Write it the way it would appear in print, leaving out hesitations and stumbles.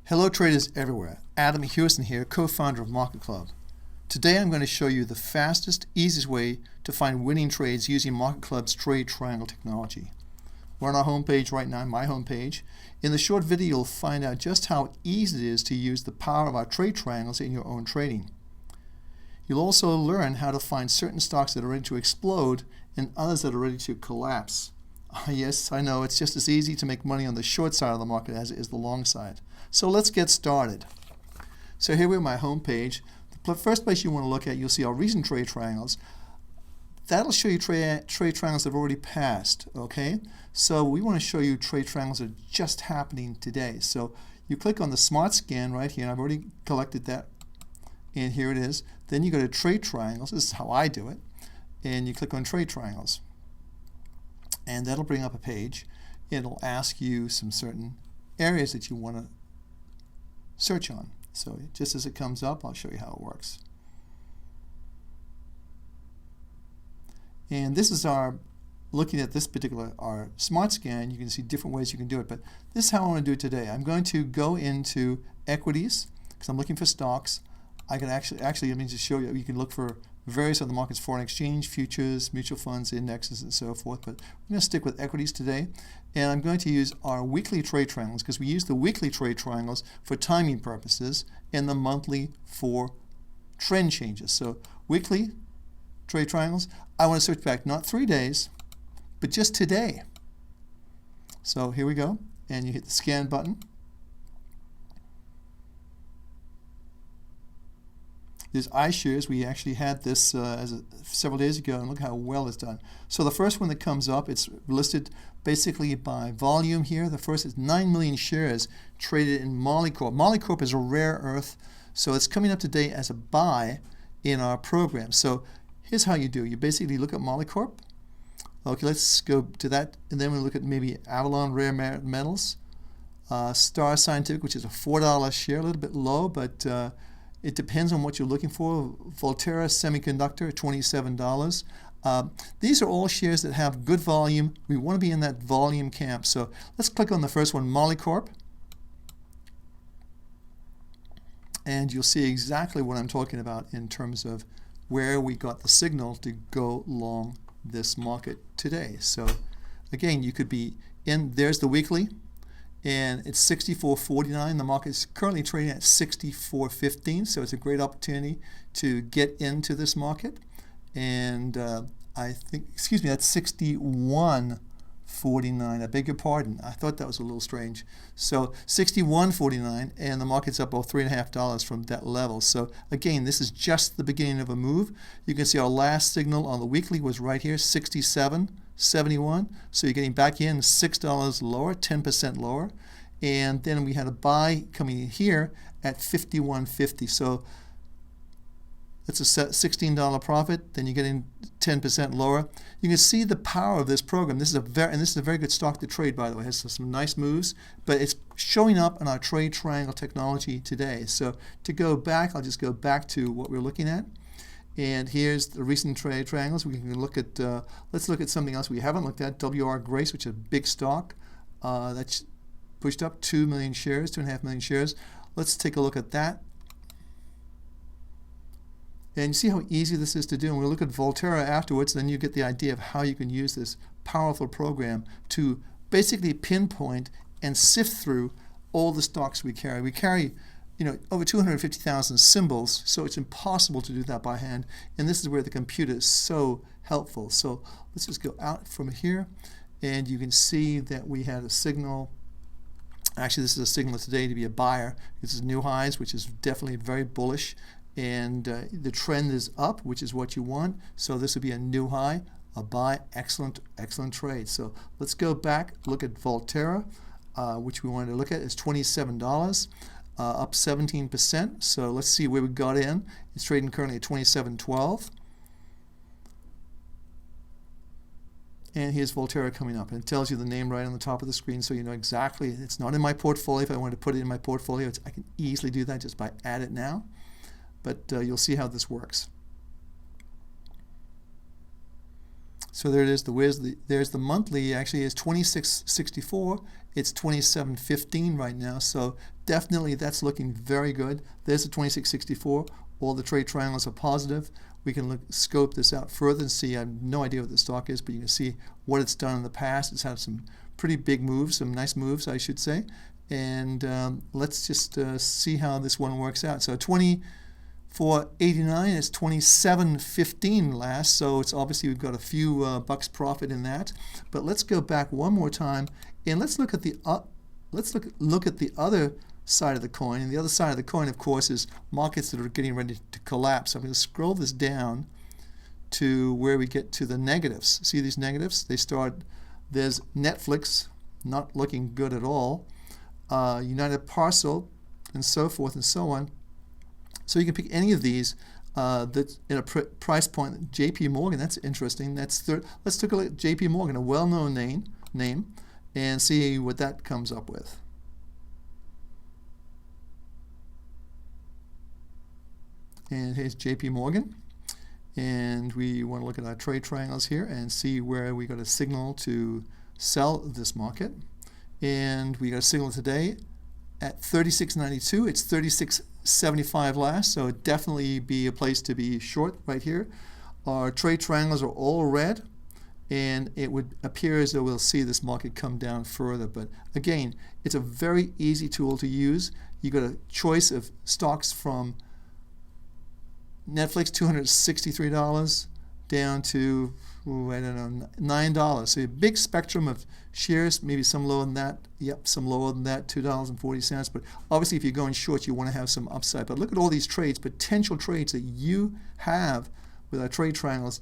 Hello traders everywhere, Adam Hewson here, co-founder of MarketClub. Today I'm going to show you the fastest, easiest way to find winning trades using MarketClub's trade triangle technology. We're on our homepage right now, my homepage. In the short video you'll find out just how easy it is to use the power of our trade triangles in your own trading. You'll also learn how to find certain stocks that are ready to explode and others that are ready to collapse. Yes, I know, it's just as easy to make money on the short side of the market as it is the long side. So let's get started. So here we're on my home page. The first place you want to look at, you'll see our recent trade triangles. That'll show you trade triangles that have already passed, okay? So we want to show you trade triangles that are just happening today. So you click on the Smart Scan right here, and I've already collected that, and here it is. Then you go to Trade Triangles. This is how I do it. And you click on Trade Triangles. And that'll bring up a page. It'll ask you some certain areas that you want to search on. So just as it comes up, I'll show you how it works. And this is looking at this particular, our Smart Scan. You can see different ways you can do it, but this is how I want to do it today. I'm going to go into equities because I'm looking for stocks. I can actually let me just show you, you can look for various other markets, foreign exchange, futures, mutual funds, indexes, and so forth, but I'm going to stick with equities today. And I'm going to use our weekly trade triangles because we use the weekly trade triangles for timing purposes and the monthly for trend changes. So weekly trade triangles, I want to search back not 3 days, but just today. So here we go, and you hit the scan button. There's iShares. We actually had this several days ago, and look how well it's done. So the first one that comes up, it's listed basically by volume here. The first is 9 million shares traded in MarketClub. MarketClub is a rare earth, so it's coming up today as a buy in our program. So here's how you do. You basically look at MarketClub. Okay, let's go to that, and then we look at maybe Avalon Rare Metals, Star Scientific, which is a $4 share, a little bit low, but it depends on what you're looking for. Volterra Semiconductor, $27. These are all shares that have good volume. We want to be in that volume camp. So let's click on the first one, MarketClub. And you'll see exactly what I'm talking about in terms of where we got the signal to go long this market today. So again, you could be in, there's the weekly, and it's 64.49. The market is currently trading at 64.15, so it's a great opportunity to get into this market. And I think, excuse me, that's 61.49. I beg your pardon. I thought that was a little strange. So 61.49, and the market's up about $3.50 from that level. So again, this is just the beginning of a move. You can see our last signal on the weekly was right here, 67.71. So you're getting back in $6 lower, 10% lower. And then we had a buy coming in here at 51.50. So that's a $16 profit. Then you're getting 10% lower. You can see the power of this program. This is a very good stock to trade, by the way. It has some nice moves, but it's showing up in our trade triangle technology today. So to go back, I'll just go back to what we're looking at. And here's the recent trade triangles. We can look at, let's look at something else we haven't looked at, WR Grace, which is a big stock. That's pushed up 2 million shares, 2.5 million shares. Let's take a look at that. And you see how easy this is to do. And we'll look at Volterra afterwards, then you get the idea of how you can use this powerful program to basically pinpoint and sift through all the stocks we carry. We carry over 250,000 symbols, so it's impossible to do that by hand. And this is where the computer is so helpful. So let's just go out from here, and you can see that we had a signal. Actually, this is a signal today to be a buyer. This is new highs, which is definitely very bullish. And the trend is up, which is what you want. So this would be a new high, a buy, excellent trade. So let's go back, look at Volterra, which we wanted to look at. It's $27. Up 17%. So let's see where we got in. It's trading currently at 27.12. And here's Volterra coming up. And it tells you the name right on the top of the screen, so you know exactly. It's not in my portfolio. If I wanted to put it in my portfolio, I can easily do that just by add it now. But you'll see how this works. So there it is. There's the monthly. Actually, is 26.64. It's 27.15 right now. So definitely that's looking very good. There's the 2664. All the trade triangles are positive. We can scope this out further and see. I have no idea what the stock is, but you can see what it's done in the past. It's had some pretty big moves, some nice moves, I should say. And let's just see how this one works out. So 24.89 is 27.15 last, so it's obviously we've got a few bucks profit in that. But let's go back one more time and let's look at the look at the other side of the coin. And the other side of the coin, of course, is markets that are getting ready to collapse. I'm going to scroll this down to where we get to the negatives. See these negatives? They start. There's Netflix, not looking good at all. United Parcel, and so forth and so on. So you can pick any of these that's in a price point. J.P. Morgan, that's interesting. Let's take a look at J.P. Morgan, a well-known name, and see what that comes up with. And here's J.P. Morgan, and we want to look at our trade triangles here and see where we got a signal to sell this market. And we got a signal today at 36.92. It's 36.75 last, so it'd definitely be a place to be short right here. Our trade triangles are all red, and it would appear as though we'll see this market come down further. But again, it's a very easy tool to use. You got a choice of stocks from Netflix, $263 down to, I don't know, $9. So a big spectrum of shares, maybe some lower than that. Yep, some lower than that, $2.40. But obviously, if you're going short, you want to have some upside. But look at all these trades, potential trades that you have with our trade triangles.